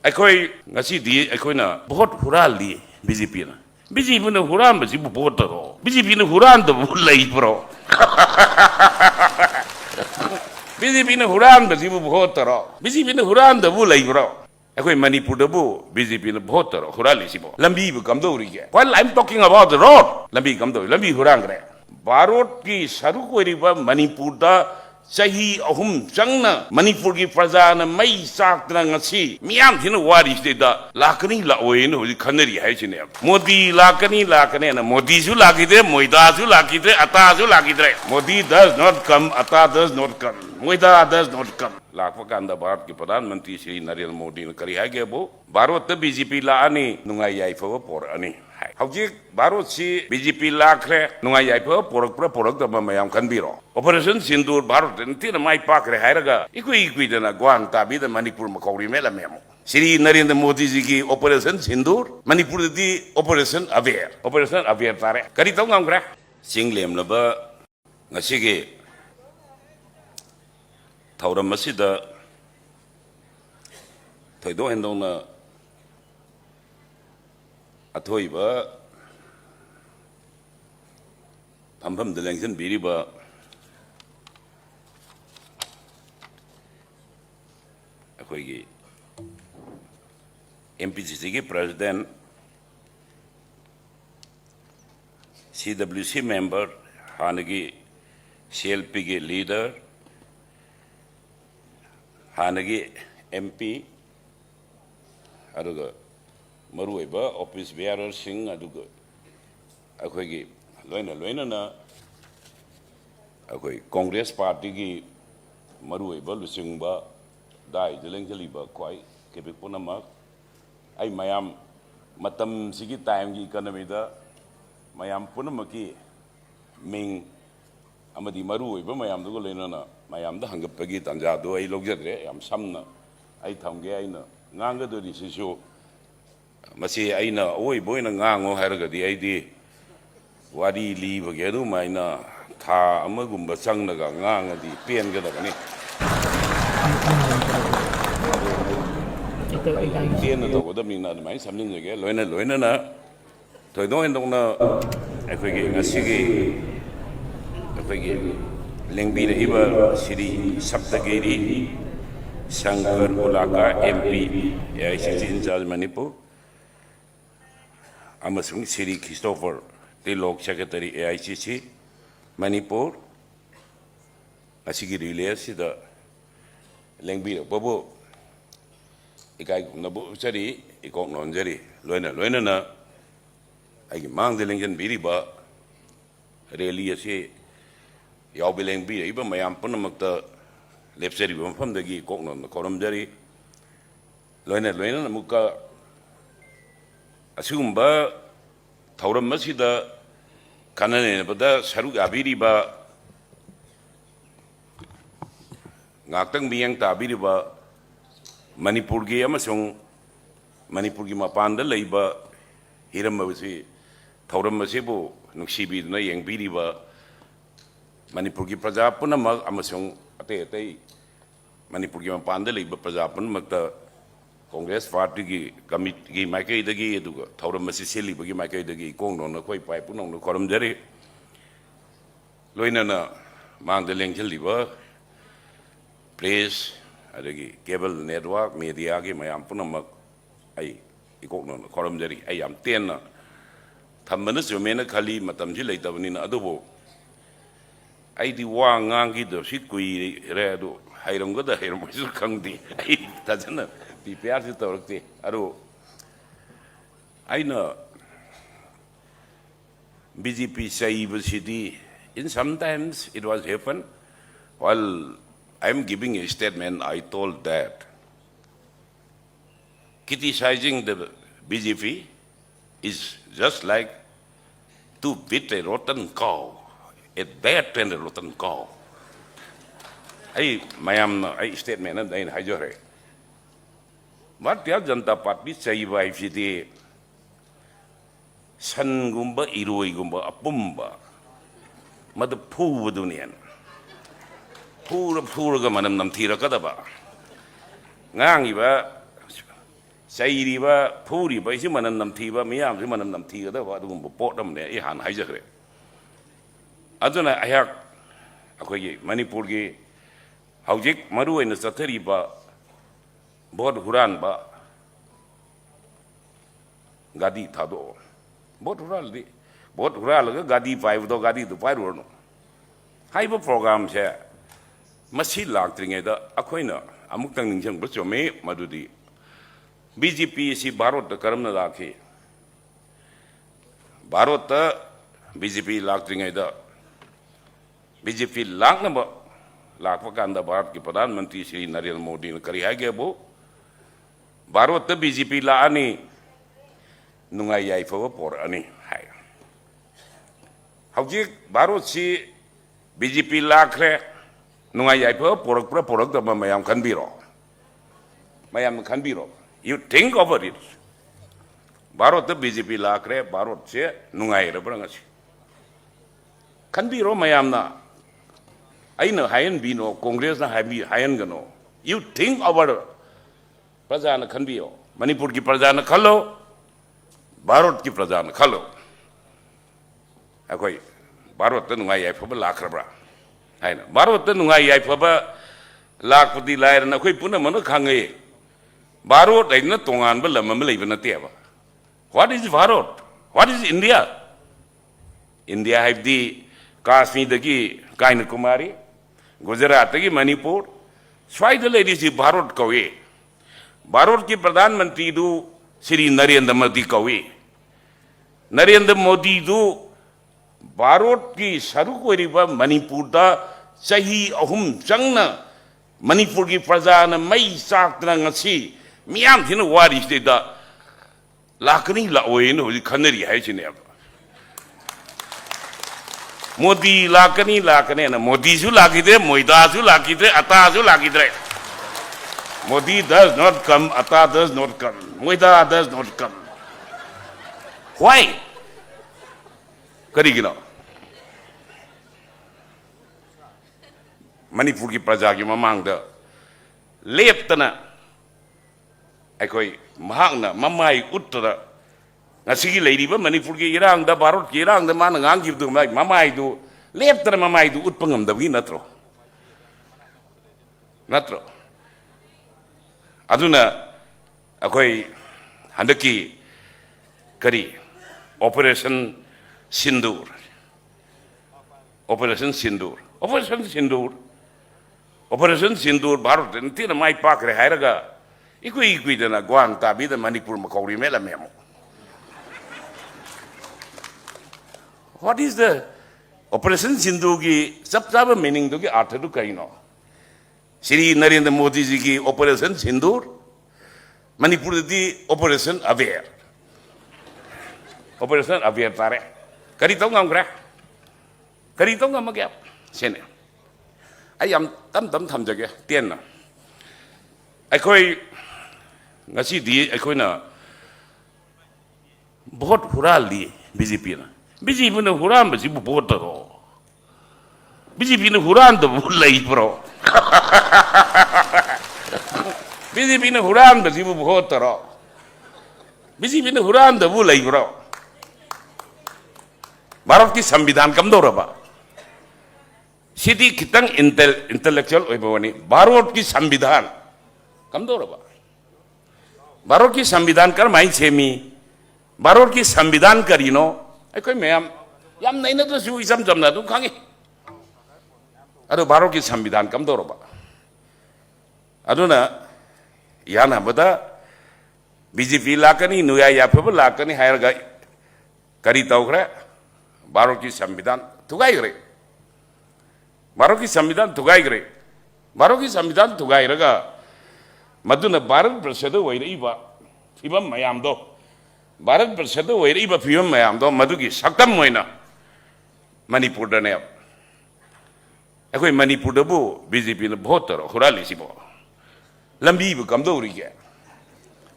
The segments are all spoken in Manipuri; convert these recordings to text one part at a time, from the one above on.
ꯑꯩꯈꯣꯏ ꯉꯁꯤꯗꯤ ꯑꯩꯈꯣꯏꯅ ꯚꯣꯠ ꯍꯨꯔꯥꯜꯂꯤ ꯕꯤꯖꯦꯄꯤꯅ ꯕꯤꯖꯦꯄꯤꯅ ꯍꯨꯔꯥꯟꯕꯁꯤꯕꯨ ꯚꯣꯠ ꯇꯧꯔꯣ ꯕꯤꯖꯦꯄꯤꯅ ꯍꯨꯔꯥꯟꯗꯕꯕꯨ ꯂꯩꯕ꯭ꯔꯣ ꯕꯤꯖꯦꯄꯤꯅ ꯍꯨꯔꯥꯟꯕꯁꯤꯕꯨ ꯚꯣꯠ ꯇꯧꯔꯣ ꯕꯤꯖꯦꯄꯤꯅ ꯍꯨꯔꯥꯟꯗꯕꯕꯨ ꯂꯩꯕ꯭ꯔꯣ ꯑꯩꯈꯣꯏ ꯃꯅꯤꯄꯨꯔꯗꯕꯨ ꯕꯤꯖꯦꯄꯤꯅ ꯚꯣꯠ ꯇꯧꯔꯣ ꯍꯨꯔꯥꯜꯂꯤꯁꯤꯕꯣ ꯂꯝꯕꯤꯕꯨ ꯀꯝꯗꯧꯔꯤꯒꯦ while I'm talking about the road ꯂꯝꯕꯤ ꯀꯝꯗꯧꯔꯤ ꯂꯝꯕꯤ ꯍꯨꯔꯥꯟꯈ꯭ꯔꯦ ꯚꯥꯔꯠꯀꯤ ꯁꯔꯨꯛ ꯑꯣꯏꯔꯤꯕ ꯃꯅꯤꯄꯨꯔꯗ ꯆꯍꯤ 3 ꯆꯪꯅ ꯃꯅꯤꯄꯨꯔꯒꯤ ꯄ꯭ꯔꯖꯥꯅ ꯃꯩ ꯆꯥꯛꯇꯅ ꯉꯁꯤ ꯃꯤꯌꯥꯝꯁꯤꯅ ꯋꯥꯔꯤꯁꯤꯗ ꯂꯥꯛꯀꯅꯤ ꯂꯥꯛꯑꯣꯏꯅ ꯍꯧꯖꯤꯛ ꯈꯟꯅꯔꯤ ꯍꯥꯏꯁꯤꯅꯦ Modi ꯂꯥꯛꯀꯅꯤꯅ ꯃꯣꯗꯤꯁꯨ ꯂꯥꯛꯈꯤꯗ꯭ꯔꯦ ꯃꯣꯏꯗꯥꯁꯨ ꯂꯥꯛꯈꯤꯗ꯭ꯔꯦ ꯑꯇꯥꯁꯨ ꯂꯥꯛꯈꯤꯗ꯭ꯔꯦ Modi does not come ꯑꯇꯥ does not come मोइदा does not come लाखों का अंदर भारत के प्रधानमंत्री श्री नरेंद्र मोदी ने करी है कि वो भारत तो बीजेपी लाने नुंगाई याइफो पोर अने हौजिक भारत से बीजेपी लाखरे नुंगाई याइफो पोरक तब मयाम खनबिरो ऑपरेशन सिंदूर भारत ने माई पाखरे हायरगा इकुई दना ग्वान ताबी द मणिपुर मखौरी मेला मेमो श्री नरेंद्र मोदी जी की ऑपरेशन सिंदूर मणिपुर दी ऑपरेशन अवेयर तारे करी तौ ngam gre singleam laba ngasige थौरम मसीदा थोइदो हेंदोना अथोइबा फमफम दलेंसन बिरिबा अखोइगी एमपीसीसी के प्रेसिडेंट सीडब्ल्यूसी मेंबर हानगी सीएलपी के लीडर हानगी एमपी अदुगा मरुइबा ऑफिस बेयरर सिंह अदुगा अखोइगी लोइना अखोइ कांग्रेस पार्टी की मरुइबा लुसिंगबा दाइ जलेंजलिबा क्वाइ केबिक पुनमक आई मयाम मतम सिगी टाइम की इकोनॉमी दा मयाम पुनमकी मिंग अमदी मरुइबा मयाम दुगो लेना मयाम दा हंगपगी तंजा दो आई लोगजद्रे याम समना आई थमगे आइना ngang सिसु मसी आइना ओइ बोइना ngango हारगदी आइदी वारी लीबगे दु माइना था अमगुंबा चंगनगा nganगदी पेनगदगनी तेन तौगदमीना अदुमाइ समनिंजगे लोइना थोइदो हेंदोंना अखोइगे ngasiगी अखोइगे लेंबीरइबा Shri Saptagiri Shankar Ulaka MP AICC incharge Manipur अमसुंग Shri Christopher Tilok secretary AICC Manipur असिगी रिलेसिदा लेंबीरबो इकाई नबु चरी इकोक नोंजरी लोइना आइगे मांगदे लेंजन बिरिबा रैली असे यावबिलेंग बिरिबा मयाम पुनमक्ता लेप्सरी मफमदगी कोकनो कोरमजरी लोइना मुका असुगुंबा थौरम मसिदा काननेबदा सरुक आबिरिबा ngakhtang miyang tabiriba मणिपुर की मणिपुर की मपान लेबा हिरमबसी थौरम असेबु नुक्सिबिदुना येंगबिरिबा मणिपुर की प्रजा पुनमक अमसुंग अते मणिपुर की मपान लेबा प्रजा पुनमकता कांग्रेस पार्टी की कमिटी की माइकैदगी अदुगा थौरम असे सेलिबगी माइकैदगी कोंगनोना खोइ पाइ पुनंगनो खरमजरी लोइनाना मांगदा लेंजलिबा प्रेस अदगी केबल नेटवर्क मीडिया की मयाम पुनमक आई इकोकनो खरमजरी आई याम तेना थम्बन सुमेना खाली मतमजी लेतबनिना अदुबो आईदी वा ngangi दो सि कुइ रे अदु हाइरमगदा हाइरमसु खंगदी आई तजना पीपीआर से तौरते अरु आइना BJP साइबसिदी in sometimes it was happen while I'm giving a statement. I told that criticizing the BJP is just like to beat a rotten cow, a bad and a rotten cow. I statement and then I just what the Janta Party say by the Sangumba, Iroigumba, Apumba, Mother Poo Dunian. Pura Manam Namtira Kadaba Ngangiba ꯆꯩꯔꯤꯕ ꯐꯨꯔꯤꯕ ꯏꯁꯤ ꯃꯅꯝ ꯅꯝꯊꯤꯕ ꯃꯤꯌꯥꯝꯁꯤ ꯃꯅꯝ ꯅꯝꯊꯤꯒꯗꯕ ꯑꯗꯨꯒꯨꯝꯕ ꯄꯣꯠ ꯑꯃꯅꯦ ꯑꯩ ꯍꯥꯟꯅ ꯍꯥꯏꯖꯈ꯭ꯔꯦ ꯑꯗꯨꯅ ꯑꯩꯍꯥꯛ ꯑꯩꯈꯣꯏꯒꯤ ꯃꯅꯤꯄꯨꯔꯒꯤ ꯍꯧꯖꯤꯛ ꯃꯔꯨꯑꯣꯏꯅ ꯆꯠꯊꯔꯤꯕ ꯚꯣꯠ ꯍꯨꯔꯥꯟꯕ ꯒꯥꯗꯤ ꯊꯥꯗꯣꯛꯑꯣ ꯚꯣꯠ ꯍꯨꯔꯥꯜꯂꯗꯤ ꯚꯣꯠ ꯍꯨꯔꯥꯜꯂꯒ ꯒꯥꯗꯤ ꯄꯥꯏꯕꯗꯣ ꯒꯥꯗꯤꯗꯨ ꯄꯥꯏꯔꯨꯔꯅꯨ ꯍꯥꯏꯕ ꯄ꯭ꯔꯣꯒ꯭ꯔꯥꯝꯁꯦ ꯃꯁꯤ ꯂꯥꯛꯇ꯭ꯔꯤꯉꯩꯗ ꯑꯩꯈꯣꯏꯅ ꯑꯃꯨꯛꯇꯪ ꯅꯤꯡꯁꯤꯡꯕ ꯆꯨꯝꯃꯤ ꯃꯗꯨꯗꯤ BJP ꯑꯁꯤ ꯚꯥꯔꯠꯇ ꯀꯔꯝꯅ ꯂꯥꯛꯈꯤ ꯚꯥꯔꯠꯇ BJP ꯂꯥꯛꯇ꯭ꯔꯤꯉꯩꯗ BJP ꯂꯥꯛꯅꯕ ꯂꯥꯛꯄ ꯀꯥꯟꯗ ꯚꯥꯔꯠꯀꯤ ꯄ꯭ꯔꯙꯥꯟ ꯃꯟꯇ꯭ꯔꯤ ಶ್ರೀ ꯅꯔꯦꯟद्र ꯃꯣꯗꯤꯅ ꯀꯔꯤ ꯍꯥꯏꯒꯦꯕꯨ ꯚꯥꯔꯠꯇ BJP ꯂꯥꯛꯑꯅꯤ ꯅꯨꯡꯉꯥꯏ ꯌꯥꯏꯐꯕ ꯄꯣꯔꯛꯑꯅꯤ ꯍꯥꯏ ꯍꯧꯖꯤꯛ ꯚꯥꯔꯠꯁꯤ BJP ꯂꯥꯛꯈ꯭ꯔꯦ ꯅꯨꯡꯉꯥꯏ ꯌꯥꯏꯐꯕ ꯄꯣꯔꯛꯄ꯭ꯔꯥ ꯄꯣꯔꯛꯇꯕ ꯃꯌꯥꯝ ꯈꯟꯕꯤꯔꯣ ꯃꯌꯥꯝꯅ ꯈꯟꯕꯤꯔꯣ you think over it ꯚꯥꯔꯠꯇ BJP ꯂꯥꯛꯈ꯭ꯔꯦ ꯚꯥꯔꯠꯁꯦ ꯅꯨꯡꯉꯥꯏꯔꯕ꯭ꯔꯥ ꯉꯁꯤ ꯈꯟꯕꯤꯔꯣ ꯃꯌꯥꯝꯅ ꯑꯩꯅ ꯍꯥꯏꯍꯟꯕꯤꯅꯣ ꯀꯣꯡꯒ꯭ꯔꯦꯁꯅ ꯍꯥꯏꯍꯟꯒꯅꯣ you think over ꯄ꯭ꯔꯖꯥꯅ ꯈꯟꯕꯤꯌꯣ ꯃꯅꯤꯄꯨꯔꯒꯤ ꯄ꯭ꯔꯖꯥꯅ ꯈꯜꯂꯣ ꯚꯥꯔꯠꯀꯤ ꯄ꯭ꯔꯖꯥꯅ ꯈꯜꯂꯣ ꯑꯩꯈꯣꯏ ꯚꯥꯔꯠꯇ ꯅꯨꯡꯉꯥꯏ ꯌꯥꯏꯐꯕ ꯂꯥꯛꯈ꯭ꯔꯕ꯭ꯔꯥ ꯍꯥꯏꯅ ꯚꯥꯔꯠꯇ ꯅꯨꯡꯉꯥꯏ ꯌꯥꯏꯐꯕ ꯂꯥꯛꯄꯗꯤ ꯂꯥꯏꯔꯅ ꯑꯩꯈꯣꯏ ꯄꯨꯝꯅꯃꯛꯅ ꯈꯪꯉꯦ ꯚꯥꯔꯠ ꯍꯥꯏꯅ ꯇꯣꯉꯥꯟꯕ ꯂꯝ ꯑꯃ ꯂꯩꯕ ꯅꯠꯇꯦꯕ what is Bharat what is India India ꯍꯥꯏꯕꯗꯤ ꯀꯥꯁꯃꯤꯔꯗꯒꯤ ꯀꯟꯌꯥꯀꯨꯃꯥꯔꯤ ꯒꯨꯖꯔꯥꯠꯇꯒꯤ ꯃꯅꯤꯄꯨꯔ ꯁ꯭ꯋꯥꯏꯗ ꯂꯩꯔꯤꯁꯤ ꯚꯥꯔꯠ ꯀꯧꯏ ꯚꯥꯔꯠꯀꯤ ꯄ꯭ꯔꯙꯥꯟ ꯃꯟꯇ꯭ꯔꯤꯗꯨ ಶ್ರೀ ನರೇಂದ್ರ ಮೋದಿ ಕೌವಿ ನರೇಂದ್ರ ಮೋದಿದು ಭಾರತ್ಕಿ ಸರುಕ್ ಒಯ್ರಿಬ ಮಣಿಪುರದ ಚಹಿ ಅಹುಂ ಚಂಗ್ನ ಮಣಿಪುರ್ಗಿ ಪ್ರಜಾನ ಮೈ ಚಾಕ್ತನ ngasi ಮಿಯಾಂ ಥಿನ ವಾರಿಸಿದ ಲಾಕನಿ ಲಾओयेन होजि खनरी हाइसिने मोदी लाकनी लाकने न मोदी सु लागिदे मोइदा सु लागिदे अता सु लागिदे Modi does not come, Atta does not come, Moida does not come. Why? Karigina. Manipur ki praja ki mamang da leptana aikoi mahangna mamai uttara ngasigi leiriba Manipur ki irang da Bharat ki irang da mana ngang gibdu mamai du leptana mamai du utpangam da bi natro aduna akoi handaki kari operation sindur bharat ntina mai pakre hairaga ikui dana gwang tabi da Manipur makauri mela memo what is the operation sindur ki sab meaning do ki artha du kaino Shri Narendra Modi ji की ऑपरेशन सिंदूर मणिपुर दी ऑपरेशन अवेयर तारे करी तो ngam गया सेने आई यम तम थमजगे तेन अखोई ngasi di अखोइना बहुत हुराल दी बीजेपी ने हुरान बसी बहुत रो बीजेपी ने हुरान तो लई प्रो BJP ने हुरान बसी बहुत रो BJP ने हुरान दबु लई ब्रो भारत की संविधान कमदोरबा सिटी खितंग इंटेलेक्चुअल ओइबवनी भारत की संविधान कमदोरबा भारत की संविधान कर माइ छेमी भारत की संविधान करिनो अखोइ मयाम याम नैना तो सु इसम जमना दु खांगे अदो भारत की संविधान कमदोरबा अदुना याना बदा BJP लाकनी नुया याफब लाकनी हायरगा करी तौग्रे भारत की संविधान थुगाइग्रे भारत की संविधान थुगाइरगा मदुना भारत वर्षद ओइरइबा फिबम मयामदो भारत वर्षद ओइरइबा फिबम मयामदो मदुगी सक्तम ओइना मणिपुर दने अखोइ मणिपुर दबु BJP ने बहुत तरो हुरालिसिबो लंबी कमदौरी के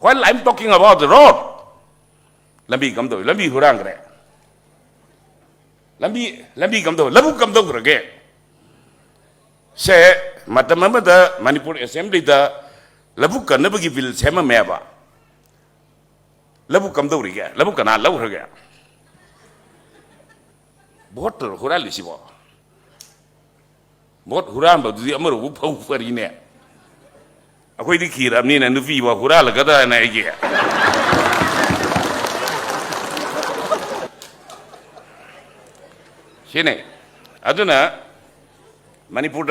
while I'm talking about the road lambi kamdo lambi hurangre lambi kamdo labu kamdo grage se matamama da Manipur assembly da labu kanabagi bill sema meba लबु कम दौरी के लबु कना लौर गया बहुत हुरा लिसिबो बहुत हुरा बदुदी अमर वो फौ फरीने अखोई खीरबनी ना नुपी बो हुरा लगदा ना आगे सिने अदुना मणिपुर